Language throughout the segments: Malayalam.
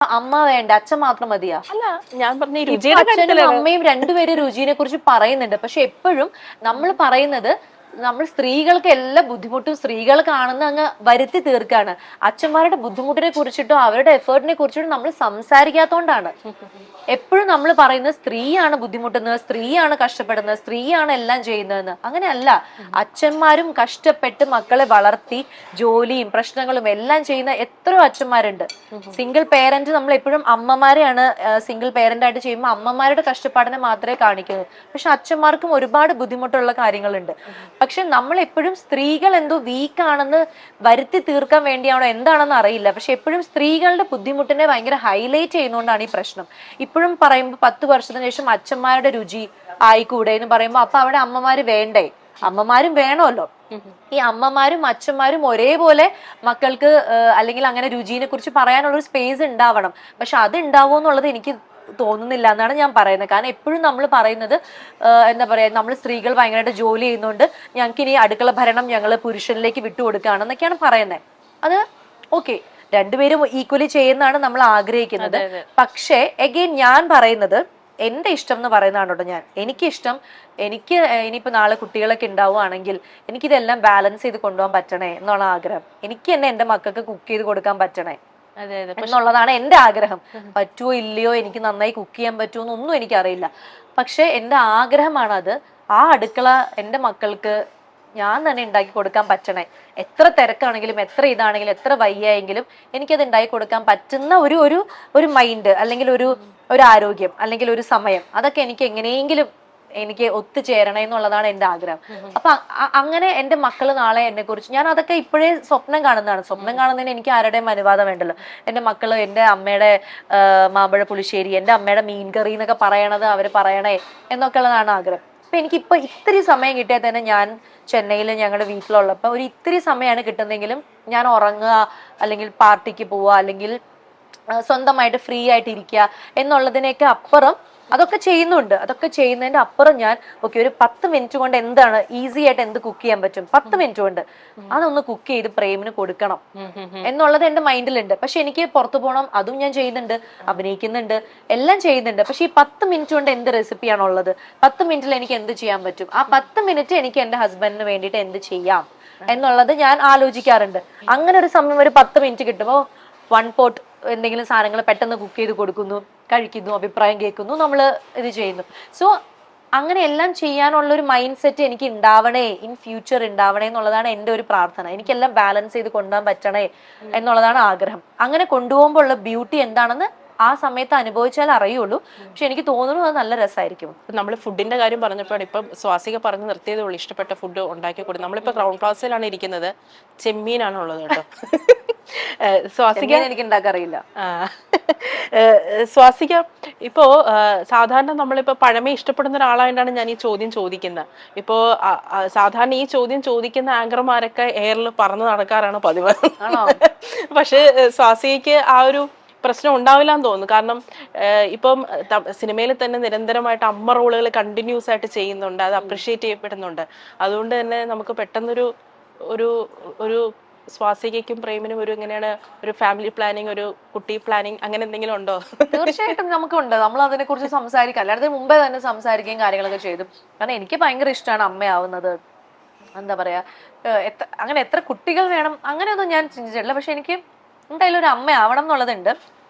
അമ്മ വേണ്ട അച്ഛൻ മാത്രം മതിയാ? അല്ല, ഞാൻ പറഞ്ഞ അച്ഛനും അമ്മയും രണ്ടുപേരും രുചിനെ കുറിച്ച് പറയുന്നുണ്ട്. പക്ഷെ എപ്പോഴും നമ്മൾ പറയുന്നത് നമ്മൾ സ്ത്രീകൾക്ക് എല്ലാ ബുദ്ധിമുട്ടും സ്ത്രീകൾ കാണുന്ന അങ്ങ് വരുത്തി തീർക്കാണ്. അച്ഛന്മാരുടെ ബുദ്ധിമുട്ടിനെ കുറിച്ചിട്ടോ അവരുടെ എഫേർട്ടിനെ കുറിച്ചിട്ടോ നമ്മൾ സംസാരിക്കാത്തോണ്ടാണ്. എപ്പോഴും നമ്മൾ പറയുന്നത് സ്ത്രീയാണ് ബുദ്ധിമുട്ടുന്നത്, സ്ത്രീയാണ് കഷ്ടപ്പെടുന്നത്, സ്ത്രീയാണ് എല്ലാം ചെയ്യുന്നതെന്ന്. അങ്ങനെയല്ല. അച്ഛന്മാരും കഷ്ടപ്പെട്ട് മക്കളെ വളർത്തി ജോലിയും പ്രശ്നങ്ങളും എല്ലാം ചെയ്യുന്ന എത്രയോ അച്ഛന്മാരുണ്ട്. സിംഗിൾ പേരന്റ് നമ്മൾ എപ്പോഴും അമ്മമാരെയാണ് സിംഗിൾ പേരന്റ് ആയിട്ട് ചെയ്യുമ്പോൾ അമ്മമാരുടെ കഷ്ടപ്പാടിനെ മാത്രമേ കാണിക്കുന്നു. പക്ഷെ അച്ഛന്മാർക്കും ഒരുപാട് ബുദ്ധിമുട്ടുള്ള കാര്യങ്ങളുണ്ട്. പക്ഷെ നമ്മൾ എപ്പോഴും സ്ത്രീകൾ എന്തോ വീക്കാണെന്ന് വരുത്തി തീർക്കാൻ വേണ്ടിയാണോ എന്താണെന്ന് അറിയില്ല. പക്ഷെ എപ്പോഴും സ്ത്രീകളുടെ ബുദ്ധിമുട്ടിനെ ഭയങ്കര ഹൈലൈറ്റ് ചെയ്യുന്നതുകൊണ്ടാണ് ഈ പ്രശ്നം. ഇപ്പോഴും പറയുമ്പോൾ 10 വർഷത്തിന് ശേഷം അച്ഛന്മാരുടെ രുചി ആയിക്കൂടെ എന്ന് പറയുമ്പോൾ അപ്പൊ അവിടെ അമ്മമാര് വേണ്ടേ? അമ്മമാരും വേണമല്ലോ. ഈ അമ്മമാരും അച്ഛന്മാരും ഒരേപോലെ മക്കൾക്ക് അല്ലെങ്കിൽ അങ്ങനെ രുചിനെ കുറിച്ച് പറയാനുള്ള ഒരു സ്പേസ് ഉണ്ടാവണം. പക്ഷെ അത് ഉണ്ടാവുമോ എന്നുള്ളത് എനിക്ക് തോന്നുന്നില്ല എന്നാണ് ഞാൻ പറയുന്നത്. കാരണം എപ്പോഴും നമ്മൾ പറയുന്നത് എന്താ പറയാ, നമ്മൾ സ്ത്രീകൾ ഭയങ്കരമായിട്ട് ജോലി ചെയ്യുന്നുണ്ട്, ഞങ്ങൾക്ക് ഇനി അടുക്കള ഭരണം ഞങ്ങൾ പുരുഷനിലേക്ക് വിട്ടുകൊടുക്കുകയാണെന്നൊക്കെയാണ് പറയുന്നത്. അത് ഓക്കെ, രണ്ടുപേരും ഈക്വലി ചെയ്യുന്നതാണ് നമ്മൾ ആഗ്രഹിക്കുന്നത്. പക്ഷേ എഗെയിൻ ഞാൻ പറയുന്നത് എന്റെ ഇഷ്ടം എന്ന് പറയുന്നതാണ് കേട്ടോ. എനിക്കിഷ്ടം, എനിക്ക് ഇനിയിപ്പോ നാളെ കുട്ടികളൊക്കെ ഉണ്ടാവുകയാണെങ്കിൽ എനിക്കിതെല്ലാം ബാലൻസ് ചെയ്ത് കൊണ്ടുപോകാൻ പറ്റണേ എന്നുള്ള ആഗ്രഹം. എനിക്ക് തന്നെ എന്റെ മക്കൾക്ക് കുക്ക് ചെയ്ത് കൊടുക്കാൻ പറ്റണേ എന്നുള്ളതാണ് എന്റെ ആഗ്രഹം. പറ്റുമോ ഇല്ലയോ, എനിക്ക് നന്നായി കുക്ക് ചെയ്യാൻ പറ്റുമോ എന്നൊന്നും എനിക്കറിയില്ല. പക്ഷെ എന്റെ ആഗ്രഹമാണത്. ആ അടുക്കള എന്റെ മക്കൾക്ക് ഞാൻ തന്നെ ഉണ്ടാക്കി കൊടുക്കാൻ പറ്റണേ. എത്ര തിരക്കാണെങ്കിലും എത്ര ഇതാണെങ്കിലും എത്ര വയ്യായെങ്കിലും എനിക്കത് ഉണ്ടാക്കി കൊടുക്കാൻ പറ്റുന്ന ഒരു മൈൻഡ് അല്ലെങ്കിൽ ഒരു ആരോഗ്യം അല്ലെങ്കിൽ ഒരു സമയം, അതൊക്കെ എനിക്ക് എങ്ങനെയെങ്കിലും എനിക്ക് ഒത്തുചേരണേ എന്നുള്ളതാണ് എന്റെ ആഗ്രഹം. അപ്പൊ അങ്ങനെ എന്റെ മക്കള് നാളെ എന്നെ കുറിച്ച്, ഞാൻ അതൊക്കെ ഇപ്പോഴേ സ്വപ്നം കാണുന്നതാണ്. സ്വപ്നം കാണുന്നതിന് എനിക്ക് ആരുടെയും അനുവാദം വേണ്ടല്ലോ. എന്റെ മക്കള് എന്റെ അമ്മയുടെ മാമ്പഴ പുളിശ്ശേരി, എന്റെ അമ്മയുടെ മീൻകറി എന്നൊക്കെ പറയണത് അവര് പറയണേ എന്നൊക്കെ ഉള്ളതാണ് ആഗ്രഹം. അപ്പൊ എനിക്കിപ്പോ ഇത്തിരി സമയം കിട്ടിയാൽ തന്നെ, ഞാൻ ചെന്നൈയിൽ ഞങ്ങളുടെ വീട്ടിലുള്ളപ്പോ ഒരു ഇത്തിരി സമയമാണ് കിട്ടുന്നെങ്കിലും ഞാൻ ഉറങ്ങുക അല്ലെങ്കിൽ പാർട്ടിക്ക് പോവുക അല്ലെങ്കിൽ സ്വന്തമായിട്ട് ഫ്രീ ആയിട്ട് ഇരിക്കുക എന്നുള്ളതിനൊക്കെ അപ്പുറം അതൊക്കെ ചെയ്യുന്നുണ്ട്. അതൊക്കെ ചെയ്യുന്നതിന്റെ അപ്പുറം ഞാൻ ഒരു 10 മിനിറ്റ് കൊണ്ട് എന്താണ് ഈസി ആയിട്ട് എന്ത് കുക്ക് ചെയ്യാൻ പറ്റും, 10 മിനിറ്റ് കൊണ്ട് അതൊന്ന് കുക്ക് ചെയ്ത് പ്രേമിന് കൊടുക്കണം എന്നുള്ളത് എന്റെ മൈൻഡിലുണ്ട്. പക്ഷെ എനിക്ക് പുറത്തു പോകണം, അതും ഞാൻ ചെയ്യുന്നുണ്ട്, അഭിനയിക്കുന്നുണ്ട്, എല്ലാം ചെയ്യുന്നുണ്ട്. പക്ഷെ ഈ 10 മിനിറ്റ് കൊണ്ട് എന്ത് റെസിപ്പിയാണുള്ളത്, 10 മിനിറ്റിൽ എനിക്ക് എന്ത് ചെയ്യാൻ പറ്റും, ആ 10 മിനിറ്റ് എനിക്ക് എന്റെ ഹസ്ബൻഡിന് വേണ്ടിയിട്ട് എന്ത് ചെയ്യാം എന്നുള്ളത് ഞാൻ ആലോചിക്കാറുണ്ട്. അങ്ങനെ ഒരു സമയം ഒരു 10 മിനിറ്റ് കിട്ടുമ്പോൾ 1 പോട്ട് എന്തെങ്കിലും സാധനങ്ങൾ പെട്ടെന്ന് കുക്ക് ചെയ്ത് കൊടുക്കുന്നു, കഴിക്കുന്നു, അഭിപ്രായം കേൾക്കുന്നു, നമ്മൾ ഇത് ചെയ്യുന്നു. സോ അങ്ങനെ എല്ലാം ചെയ്യാനുള്ള ഒരു മൈൻഡ് സെറ്റ് എനിക്ക് ഉണ്ടാവണേ, ഇൻ ഫ്യൂച്ചർ ഉണ്ടാവണേ എന്നുള്ളതാണ് എൻ്റെ ഒരു പ്രാർത്ഥന. എനിക്കെല്ലാം ബാലൻസ് ചെയ്ത് കൊണ്ടുപോകാൻ പറ്റണേ എന്നുള്ളതാണ് ആഗ്രഹം. അങ്ങനെ കൊണ്ടുപോകുമ്പോൾ ഉള്ള ബ്യൂട്ടി എന്താണെന്ന് ആ സമയത്ത് അനുഭവിച്ചാൽ അറിയുള്ളൂ. പക്ഷെ എനിക്ക് തോന്നുന്നു അത് നല്ല രസമായിരിക്കും. നമ്മൾ ഫുഡിന്റെ കാര്യം പറഞ്ഞപ്പോഴാണ് ഇപ്പം സ്വാസിക പറഞ്ഞ് നിർത്തിയതേ ഉള്ളൂ ഇഷ്ടപ്പെട്ട ഫുഡ് ഉണ്ടാക്കി കൊടുക്കും. നമ്മളിപ്പോ ഗ്രൗണ്ട് ക്ലാസ്സിലാണ് ഇരിക്കുന്നത്, ചെമ്മീനാണ് ഉള്ളത് കേട്ടോ. സ്വാസിക എനിക്ക് ഉണ്ടാക്കാറിയില്ല. സ്വാസിക ഇപ്പോ സാധാരണ നമ്മളിപ്പോ പഴമയെ ഇഷ്ടപ്പെടുന്ന ഒരാളായിട്ടാണ് ഞാൻ ഈ ചോദ്യം ചോദിക്കുന്നത്. ഇപ്പോ സാധാരണ ഈ ചോദ്യം ചോദിക്കുന്ന ആങ്കർമാരൊക്കെ എയറിൽ പറന്ന് നടക്കാറാണ് പതിവ്. പക്ഷെ സ്വാസികയ്ക്ക് ആ ഒരു പ്രശ്നം ഉണ്ടാവില്ല എന്ന് തോന്നുന്നു. കാരണം ഇപ്പം സിനിമയിൽ തന്നെ നിരന്തരമായിട്ട് അമ്മ റോളുകൾ കണ്ടിന്യൂസ് ആയിട്ട് ചെയ്യുന്നുണ്ട്, അത് അപ്രിഷിയേറ്റ് ചെയ്യപ്പെടുന്നുണ്ട്. അതുകൊണ്ട് തന്നെ നമുക്ക് പെട്ടെന്നൊരു ഒരു ഒരു സ്വാസികയ്ക്കും പ്രേമിനും ഒരു എങ്ങനെയാണ് ഒരു ഫാമിലി പ്ലാനിങ്, ഒരു കുട്ടി പ്ലാനിങ് അങ്ങനെ എന്തെങ്കിലും ഉണ്ടോ? തീർച്ചയായിട്ടും നമുക്കുണ്ട്. നമ്മൾ അതിനെ കുറിച്ച് സംസാരിക്കാം, അല്ലാതെ മുമ്പേ തന്നെ സംസാരിക്കുകയും കാര്യങ്ങളൊക്കെ ചെയ്തു. കാരണം എനിക്ക് ഭയങ്കര ഇഷ്ടമാണ് അമ്മയാവുന്നത്. എന്താ പറയാ, അങ്ങനെ എത്ര കുട്ടികൾ വേണം അങ്ങനെയൊന്നും ഞാൻ ചിന്തിച്ചിട്ടില്ല. പക്ഷെ എനിക്ക് എന്തായാലും ഒരു അമ്മയാവണം എന്നുള്ളതുണ്ട്.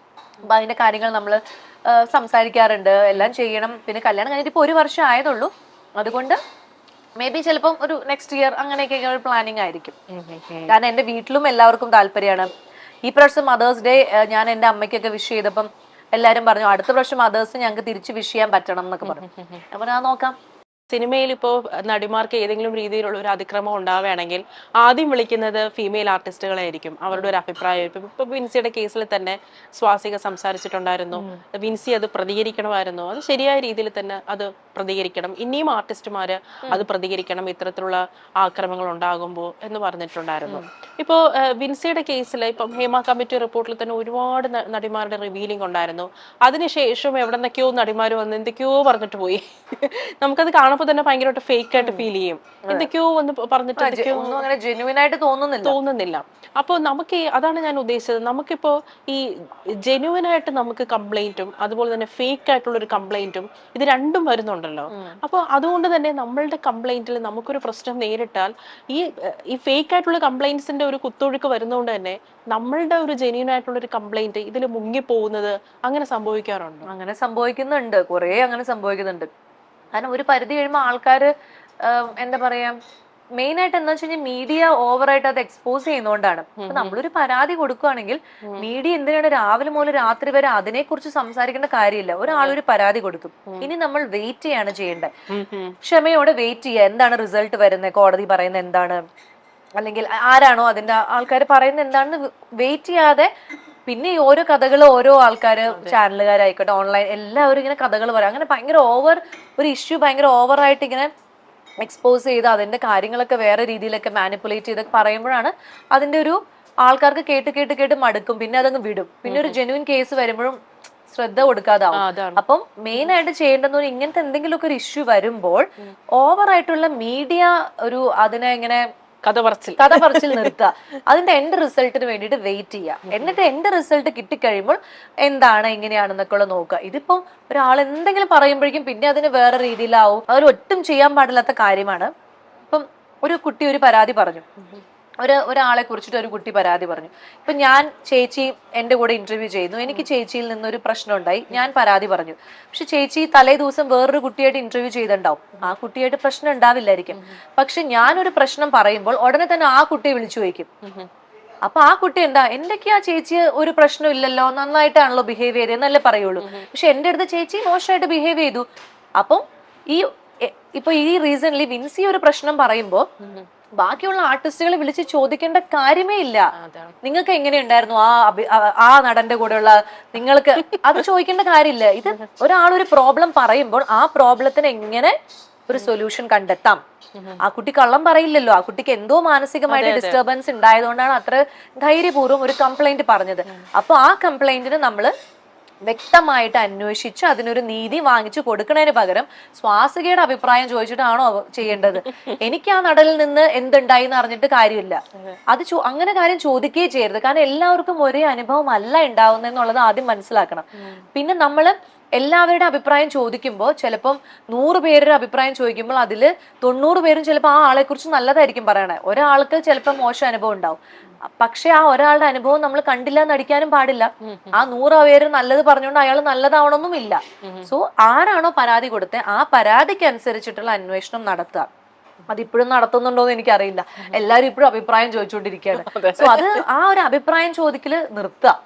അപ്പൊ അതിന്റെ കാര്യങ്ങൾ നമ്മൾ സംസാരിക്കാറുണ്ട്, എല്ലാം ചെയ്യണം. പിന്നെ കല്യാണം കഴിഞ്ഞിട്ട് ഇപ്പൊ 1 വർഷം ആയതുള്ളൂ. അതുകൊണ്ട് മേ ബി ചിലപ്പം ഒരു നെക്സ്റ്റ് ഇയർ അങ്ങനെയൊക്കെ ഒരു പ്ലാനിങ് ആയിരിക്കും. കാരണം എന്റെ വീട്ടിലും എല്ലാവർക്കും താല്പര്യമാണ്. ഈ പ്രാവശ്യം മദേഴ്സ് ഡേ ഞാൻ എന്റെ അമ്മയ്ക്കൊക്കെ വിഷ് ചെയ്തപ്പം എല്ലാരും പറഞ്ഞു അടുത്ത പ്രാവശ്യം മദേഴ്സ് ഞങ്ങൾക്ക് തിരിച്ച് വിഷ് ചെയ്യാൻ പറ്റണം എന്നൊക്കെ പറഞ്ഞു. അപ്പൊ ഞാൻ നോക്കാം. സിനിമയിൽ ഇപ്പോൾ നടിമാർക്ക് ഏതെങ്കിലും രീതിയിലുള്ള ഒരു അതിക്രമം ഉണ്ടാവുകയാണെങ്കിൽ ആദ്യം വിളിക്കുന്നത് ഫീമെയിൽ ആർട്ടിസ്റ്റുകളായിരിക്കും, അവരുടെ ഒരു അഭിപ്രായം. ഇപ്പൊ വിൻസിയുടെ കേസിൽ തന്നെ സ്വാസിക സംസാരിച്ചിട്ടുണ്ടായിരുന്നു, വിൻസി അത് പ്രതികരിക്കണമായിരുന്നു, അത് ശരിയായ രീതിയിൽ തന്നെ അത് പ്രതികരിക്കണം, ഇനിയും ആർട്ടിസ്റ്റുമാര് അത് പ്രതികരിക്കണം ഇത്തരത്തിലുള്ള ആക്രമണങ്ങൾ ഉണ്ടാകുമ്പോൾ എന്ന് പറഞ്ഞിട്ടുണ്ടായിരുന്നു. ഇപ്പോ വിൻസിയുടെ കേസിൽ ഇപ്പം ഹേമ കമ്മിറ്റി റിപ്പോർട്ടിൽ തന്നെ ഒരുപാട് നടിമാരുടെ റിവീലിംഗ് ഉണ്ടായിരുന്നു. അതിനുശേഷം എവിടെന്നൊക്കെയോ നടിമാര് വന്ന് എന്തൊക്കെയോ പറഞ്ഞിട്ട് പോയി. നമുക്കത് കാണുമ്പോൾ തന്നെ ഭയങ്കരമായിട്ട് ഫേക്ക് ആയിട്ട് ഫീൽ ചെയ്യും. എന്തൊക്കെയോ വന്ന് പറഞ്ഞിട്ട് ഒന്നും അങ്ങനെ ജെന്യുവൻ ആയിട്ട് തോന്നുന്നില്ല. അപ്പോൾ നമുക്ക് അതാണ് ഞാൻ ഉദ്ദേശിച്ചത്. നമുക്കിപ്പോ ഈ ജെന്യുവൻ ആയിട്ട് നമുക്ക് കംപ്ലൈന്റും അതുപോലെ തന്നെ ഫേക്ക് ആയിട്ടുള്ള ഒരു കംപ്ലൈന്റും ഇത് രണ്ടും വരുന്നുണ്ടല്ലോ. അപ്പോൾ അതുകൊണ്ട് തന്നെ നമ്മളുടെ കംപ്ലൈന്റിൽ നമുക്കൊരു പ്രശ്നം നേരിട്ടാൽ ഈ ഫേക്ക് ആയിട്ടുള്ള കംപ്ലൈന്റ്സിന്റെ ഒരു കുത്തൊഴുക്ക് വരുന്നതുകൊണ്ട് തന്നെ നമ്മളുടെ ഒരു ജെന്യുവൻ ആയിട്ടുള്ള ഒരു കംപ്ലൈന്റ് ഇതിൽ മുങ്ങിപ്പോകുന്നത് അങ്ങനെ സംഭവിക്കാറുണ്ട്. അങ്ങനെ സംഭവിക്കുന്നുണ്ട്, കുറെ അങ്ങനെ സംഭവിക്കുന്നുണ്ട്. കാരണം ഒരു പരിധി കഴിയുമ്പോൾ ആൾക്കാർ എന്താ പറയാ, മെയിൻ ആയിട്ട് എന്താ വെച്ച് കഴിഞ്ഞാൽ മീഡിയ ഓവറായിട്ട് അത് എക്സ്പോസ് ചെയ്യുന്നതുകൊണ്ടാണ്. അപ്പൊ നമ്മളൊരു പരാതി കൊടുക്കുകയാണെങ്കിൽ മീഡിയ എന്തിനാണ് രാവിലെ മുതൽ രാത്രി വരെ അതിനെക്കുറിച്ച് സംസാരിക്കേണ്ട കാര്യമില്ല. ഒരാളൊരു പരാതി കൊടുക്കും, ഇനി നമ്മൾ വെയിറ്റ് ചെയ്യാണ് ചെയ്യേണ്ടത്. ക്ഷമയോടെ വെയിറ്റ് ചെയ്യുക, എന്താണ് റിസൾട്ട് വരുന്നത്, കോടതി പറയുന്നത് എന്താണ്, അല്ലെങ്കിൽ ആരാണോ അതിന്റെ ആൾക്കാർ പറയുന്നത് എന്താണെന്ന് വെയിറ്റ് ചെയ്യാതെ പിന്നെ ഈ ഓരോ കഥകൾ ഓരോ ആൾക്കാര് ചാനലുകാരായിക്കോട്ടെ ഓൺലൈൻ എല്ലാവരും ഇങ്ങനെ കഥകൾ പറയാം. അങ്ങനെ ഭയങ്കര ഒരു ഇഷ്യൂ ഭയങ്കര ഓവറായിട്ട് ഇങ്ങനെ എക്സ്പോസ് ചെയ്ത് അതിന്റെ കാര്യങ്ങളൊക്കെ വേറെ രീതിയിലൊക്കെ മാനിപ്പുലേറ്റ് ചെയ്തൊക്കെ പറയുമ്പോഴാണ് അതിന്റെ ഒരു ആൾക്കാർക്ക് കേട്ട് കേട്ട് കേട്ട് മടുക്കും, പിന്നെ അതങ്ങ് വിടും. പിന്നെ ഒരു ജെന്യുവൻ കേസ് വരുമ്പോഴും ശ്രദ്ധ കൊടുക്കാതാവും. അപ്പം മെയിൻ ആയിട്ട് ചെയ്യേണ്ടത് ഇങ്ങനത്തെ എന്തെങ്കിലുമൊക്കെ ഒരു ഇഷ്യൂ വരുമ്പോൾ ഓവറായിട്ടുള്ള മീഡിയ അതിനെ ഇങ്ങനെ കഥ പറച്ചിൽ നിർത്തുക. അതിന്റെ എൻഡ് റിസൾട്ടിന് വേണ്ടിയിട്ട് വെയിറ്റ് ചെയ്യുക. എന്നിട്ട് എൻഡ് റിസൾട്ട് കിട്ടിക്കഴിയുമ്പോൾ എന്താണ് എങ്ങനെയാണെന്നൊക്കെ ഉള്ള നോക്കുക. ഇതിപ്പം ഒരാൾ എന്തെങ്കിലും പറയുമ്പോഴേക്കും പിന്നെ അതിന് വേറെ രീതിയിലാവും. അതിൽ ഒട്ടും ചെയ്യാൻ പാടില്ലാത്ത കാര്യമാണ്. ഇപ്പം ഒരു കുട്ടി ഒരു പരാതി പറഞ്ഞു, ഒരാളെ കുറിച്ചിട്ട് ഒരു കുട്ടി പരാതി പറഞ്ഞു. ഇപ്പൊ ഞാൻ ചേച്ചി എന്റെ കൂടെ ഇന്റർവ്യൂ ചെയ്യുന്നു, എനിക്ക് ചേച്ചിയിൽ നിന്നൊരു പ്രശ്നം ഉണ്ടായി, ഞാൻ പരാതി പറഞ്ഞു. പക്ഷെ ചേച്ചി തലേ ദിവസം വേറൊരു കുട്ടിയായിട്ട് ഇന്റർവ്യൂ ചെയ്തിട്ടുണ്ടാവും, ആ കുട്ടിയായിട്ട് പ്രശ്നം ഉണ്ടാവില്ലായിരിക്കും. പക്ഷെ ഞാനൊരു പ്രശ്നം പറയുമ്പോൾ ഉടനെ തന്നെ ആ കുട്ടിയെ വിളിച്ചു ചോദിക്കും. അപ്പൊ ആ കുട്ടി എന്താ, എന്തൊക്കെയാ ചേച്ചി ഒരു പ്രശ്നം ഇല്ലല്ലോ, നന്നായിട്ടാണല്ലോ ബിഹേവ് ചെയ്തത് എന്നല്ലേ പറയുള്ളൂ. പക്ഷെ എന്റെ അടുത്ത് ചേച്ചി മോശമായിട്ട് ബിഹേവ് ചെയ്തു. അപ്പം ഇപ്പൊ ഈ റീസൺലി വിൻസി ഒരു പ്രശ്നം പറയുമ്പോ ബാക്കിയുള്ള ആർട്ടിസ്റ്റുകളെ വിളിച്ച് ചോദിക്കേണ്ട കാര്യമേ ഇല്ല. നിങ്ങൾക്ക് എങ്ങനെയുണ്ടായിരുന്നു ആ നടന്റെ കൂടെയുള്ള നിങ്ങൾക്ക്, അത് ചോദിക്കേണ്ട കാര്യമില്ല. ഇത് ഒരാളൊരു പ്രോബ്ലം പറയുമ്പോൾ ആ പ്രോബ്ലത്തിന് എങ്ങനെ ഒരു സൊല്യൂഷൻ കണ്ടെത്താം. ആ കുട്ടി കള്ളം പറയില്ലല്ലോ, ആ കുട്ടിക്ക് എന്തോ മാനസികമായിട്ട് ഡിസ്റ്റർബൻസ് ഉണ്ടായതുകൊണ്ടാണ് അത്ര ധൈര്യപൂർവ്വം ഒരു കംപ്ലൈന്റ് പറഞ്ഞത്. അപ്പൊ ആ കംപ്ലൈന്റിന് നമ്മള് വ്യക്തമായിട്ട് അന്വേഷിച്ച് അതിനൊരു നീതി വാങ്ങിച്ചു കൊടുക്കുന്നതിന് പകരം സ്വാസികയുടെ അഭിപ്രായം ചോദിച്ചിട്ടാണോ ചെയ്യേണ്ടത്? എനിക്ക് ആ നടനിൽ നിന്ന് എന്തുണ്ടായി എന്ന് അറിഞ്ഞിട്ട് കാര്യമില്ല. അങ്ങനെ കാര്യം ചോദിക്കുകയേ ചെയ്യരുത്. കാരണം എല്ലാവർക്കും ഒരേ അനുഭവം അല്ല ഉണ്ടാവുന്നെന്നുള്ളത് ആദ്യം മനസ്സിലാക്കണം. പിന്നെ നമ്മള് എല്ലാവരുടെ അഭിപ്രായം ചോദിക്കുമ്പോൾ ചിലപ്പം 100 പേരുടെ അഭിപ്രായം ചോദിക്കുമ്പോൾ അതിൽ 90 പേരും ചിലപ്പോൾ ആ ആളെ കുറിച്ച് നല്ലതായിരിക്കും പറയണേ. ഒരാൾക്ക് ചിലപ്പോൾ മോശം അനുഭവം ഉണ്ടാവും. പക്ഷെ ആ ഒരാളുടെ അനുഭവം നമ്മൾ കണ്ടില്ല നടിക്കാനും പാടില്ല. ആ 100 പേര് നല്ലത് പറഞ്ഞുകൊണ്ട് അയാൾ നല്ലതാവണമെന്നും ഇല്ല. സോ ആരാണോ പരാതി കൊടുത്തത് ആ പരാതിക്ക് അനുസരിച്ചിട്ടുള്ള അന്വേഷണം നടത്തുക. അതിപ്പോഴും നടത്തുന്നുണ്ടോന്ന് എനിക്കറിയില്ല. എല്ലാവരും ഇപ്പോഴും അഭിപ്രായം ചോദിച്ചുകൊണ്ടിരിക്കുകയാണ്. സോ അത് ആ ഒരു അഭിപ്രായം ചോദിക്കല് നിർത്തുക.